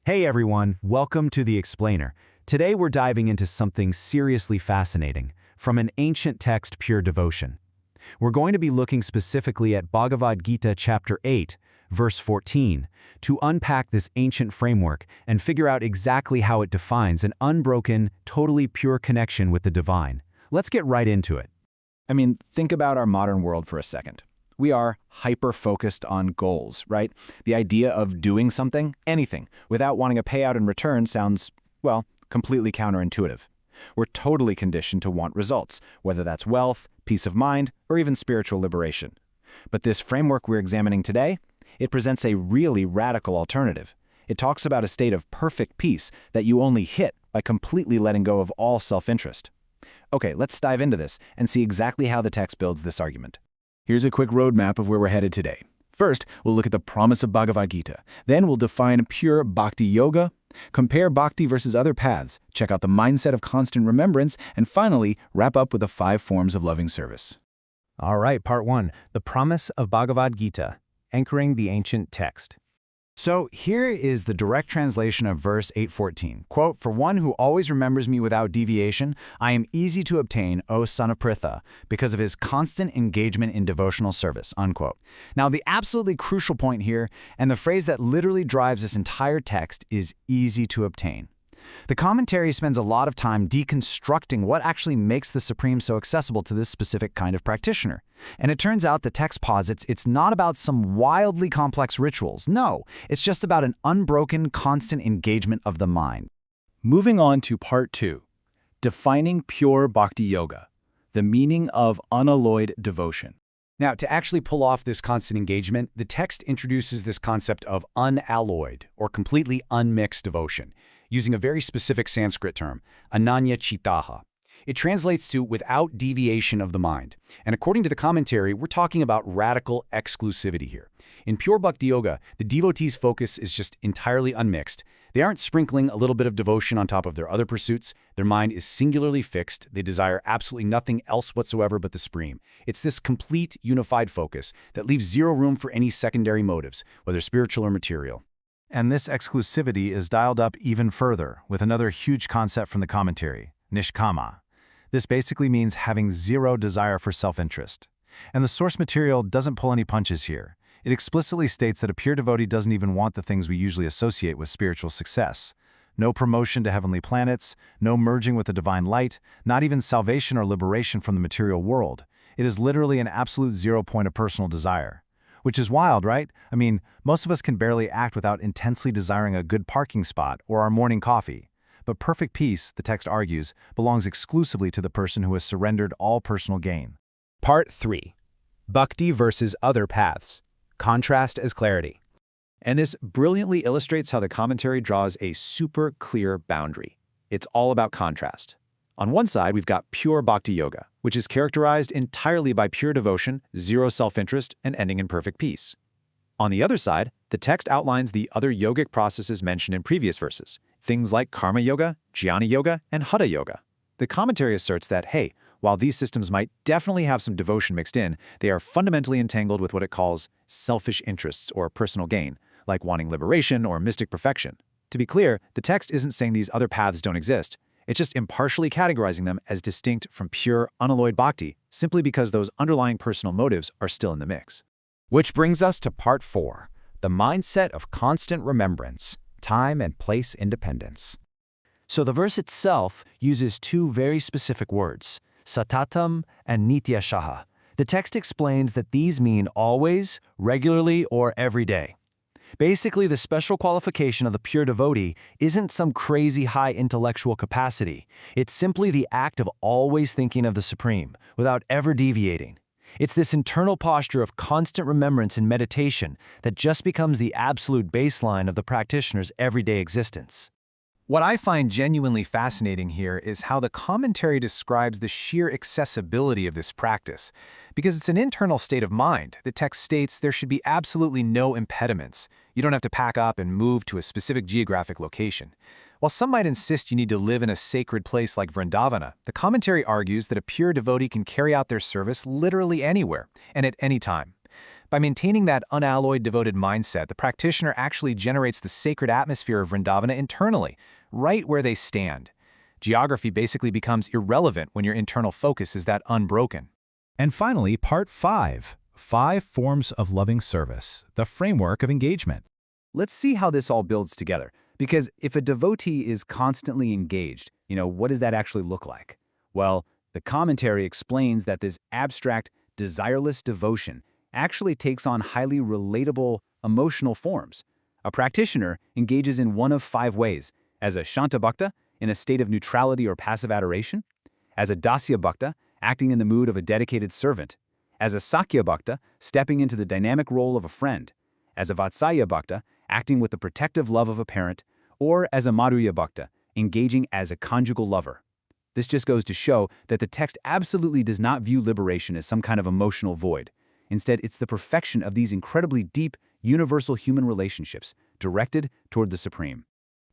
Hey everyone, welcome to The Explainer. Today we're diving into something seriously fascinating, from an ancient text, pure devotion. We're going to be looking specifically at Bhagavad Gita chapter 8, verse 14, to unpack this ancient framework and figure out exactly how it defines an unbroken, totally pure connection with the divine. Let's get right into it. Think about our modern world for a second. We are hyper-focused on goals, right? The idea of doing something, anything, without wanting a payout in return sounds, well, completely counterintuitive. We're totally conditioned to want results, whether that's wealth, peace of mind, or even spiritual liberation. But this framework we're examining today, it presents a really radical alternative. It talks about a state of perfect peace that you only hit by completely letting go of all self-interest. Okay, let's dive into this and see exactly how the text builds this argument. Here's a quick roadmap of where we're headed today. First, we'll look at the promise of Bhagavad Gita. Then we'll define pure bhakti yoga, compare bhakti versus other paths, check out the mindset of constant remembrance, and finally, wrap up with the 5 forms of loving service. All right, part 1, the promise of Bhagavad Gita, anchoring the ancient text. So here is the direct translation of verse 8:14. Quote, "For one who always remembers me without deviation, I am easy to obtain, O son of Pṛthā, because of his constant engagement in devotional service." Unquote. Now, the absolutely crucial point here, and the phrase that literally drives this entire text, is easy to obtain. The commentary spends a lot of time deconstructing what actually makes the Supreme so accessible to this specific kind of practitioner. And it turns out the text posits it's not about some wildly complex rituals. No, it's just about an unbroken, constant engagement of the mind. Moving on to part 2, defining pure bhakti yoga, the meaning of unalloyed devotion. Now, to actually pull off this constant engagement, the text introduces this concept of unalloyed, or completely unmixed devotion, using a very specific Sanskrit term, ananya-cetāḥ. It translates to without deviation of the mind. And according to the commentary, we're talking about radical exclusivity here. In pure bhakti yoga, the devotee's focus is just entirely unmixed. They aren't sprinkling a little bit of devotion on top of their other pursuits. Their mind is singularly fixed. They desire absolutely nothing else whatsoever but the Supreme. It's this complete, unified focus that leaves zero room for any secondary motives, whether spiritual or material. And this exclusivity is dialed up even further with another huge concept from the commentary, nishkama. This basically means having zero desire for self-interest. And the source material doesn't pull any punches here. It explicitly states that a pure devotee doesn't even want the things we usually associate with spiritual success. No promotion to heavenly planets, no merging with the divine light, not even salvation or liberation from the material world. It is literally an absolute 0 point of personal desire. Which is wild, right? Most of us can barely act without intensely desiring a good parking spot or our morning coffee. But perfect peace, the text argues, belongs exclusively to the person who has surrendered all personal gain. Part 3. Bhakti versus other paths. Contrast as clarity. And this brilliantly illustrates how the commentary draws a super clear boundary. It's all about contrast. On one side, we've got pure bhakti yoga, which is characterized entirely by pure devotion, zero self-interest, and ending in perfect peace. On the other side, the text outlines the other yogic processes mentioned in previous verses, things like karma yoga, jnana yoga, and hatha yoga. The commentary asserts that, hey, while these systems might definitely have some devotion mixed in, they are fundamentally entangled with what it calls selfish interests or personal gain, like wanting liberation or mystic perfection. To be clear, the text isn't saying these other paths don't exist. It's just impartially categorizing them as distinct from pure, unalloyed bhakti, simply because those underlying personal motives are still in the mix. Which brings us to part 4, the mindset of constant remembrance, time and place independence. So the verse itself uses 2 very specific words, satatam and nityaśaḥ. The text explains that these mean always, regularly, or every day. Basically, the special qualification of the pure devotee isn't some crazy high intellectual capacity. It's simply the act of always thinking of the Supreme, without ever deviating. It's this internal posture of constant remembrance and meditation that just becomes the absolute baseline of the practitioner's everyday existence. What I find genuinely fascinating here is how the commentary describes the sheer accessibility of this practice. Because it's an internal state of mind, the text states there should be absolutely no impediments. You don't have to pack up and move to a specific geographic location. While some might insist you need to live in a sacred place like Vrindavana, the commentary argues that a pure devotee can carry out their service literally anywhere and at any time. By maintaining that unalloyed devoted mindset, the practitioner actually generates the sacred atmosphere of Vrindavana internally, right where they stand. Geography basically becomes irrelevant when your internal focus is that unbroken. And finally, part 5, 5 forms of loving service, the framework of engagement. Let's see how this all builds together. Because if a devotee is constantly engaged, what does that actually look like? Well, the commentary explains that this abstract, desireless devotion actually takes on highly relatable emotional forms. A practitioner engages in one of 5 ways: as a shanta bhakta, in a state of neutrality or passive adoration; as a dasya bhakta, acting in the mood of a dedicated servant; as a sakya bhakta, stepping into the dynamic role of a friend; as a vatsalya bhakta, acting with the protective love of a parent; or as a madhurya bhakta, engaging as a conjugal lover. This just goes to show that the text absolutely does not view liberation as some kind of emotional void. Instead, it's the perfection of these incredibly deep, universal human relationships, directed toward the Supreme.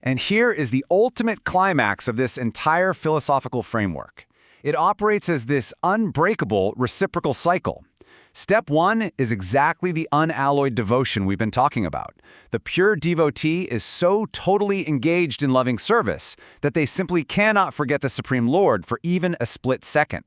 And here is the ultimate climax of this entire philosophical framework. It operates as this unbreakable reciprocal cycle. Step 1 is exactly the unalloyed devotion we've been talking about. The pure devotee is so totally engaged in loving service that they simply cannot forget the Supreme Lord for even a split second.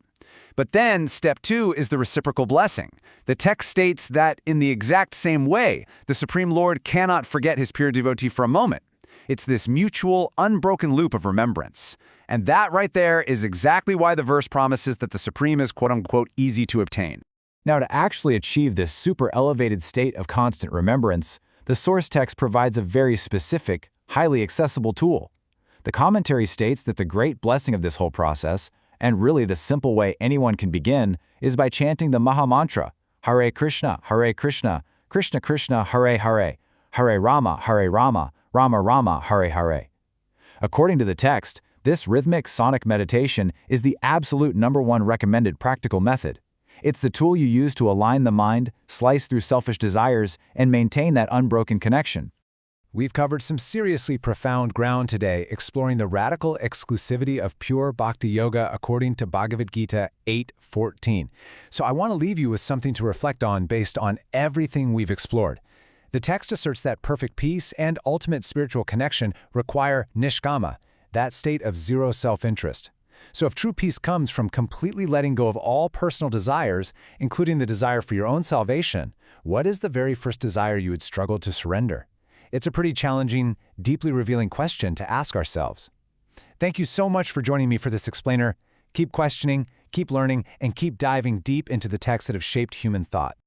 But then, step 2 is the reciprocal blessing. The text states that in the exact same way, the Supreme Lord cannot forget his pure devotee for a moment. It's this mutual, unbroken loop of remembrance. And that right there is exactly why the verse promises that the Supreme is quote-unquote easy to obtain. Now, to actually achieve this super elevated state of constant remembrance, the source text provides a very specific, highly accessible tool. The commentary states that the great blessing of this whole process, and really the simple way anyone can begin, is by chanting the Maha Mantra, Hare Kṛṣṇa, Hare Kṛṣṇa, Kṛṣṇa Kṛṣṇa, Hare Hare, Hare Rama, Hare Rama, Rama Rama, Hare Hare. According to the text, this rhythmic sonic meditation is the absolute #1 recommended practical method. It's the tool you use to align the mind, slice through selfish desires, and maintain that unbroken connection. We've covered some seriously profound ground today, exploring the radical exclusivity of pure bhakti yoga according to Bhagavad Gita 8:14. So I want to leave you with something to reflect on based on everything we've explored. The text asserts that perfect peace and ultimate spiritual connection require nishkama, that state of zero self-interest. So if true peace comes from completely letting go of all personal desires, including the desire for your own salvation, what is the very first desire you would struggle to surrender? It's a pretty challenging, deeply revealing question to ask ourselves. Thank you so much for joining me for this explainer. Keep questioning, keep learning, and keep diving deep into the texts that have shaped human thought.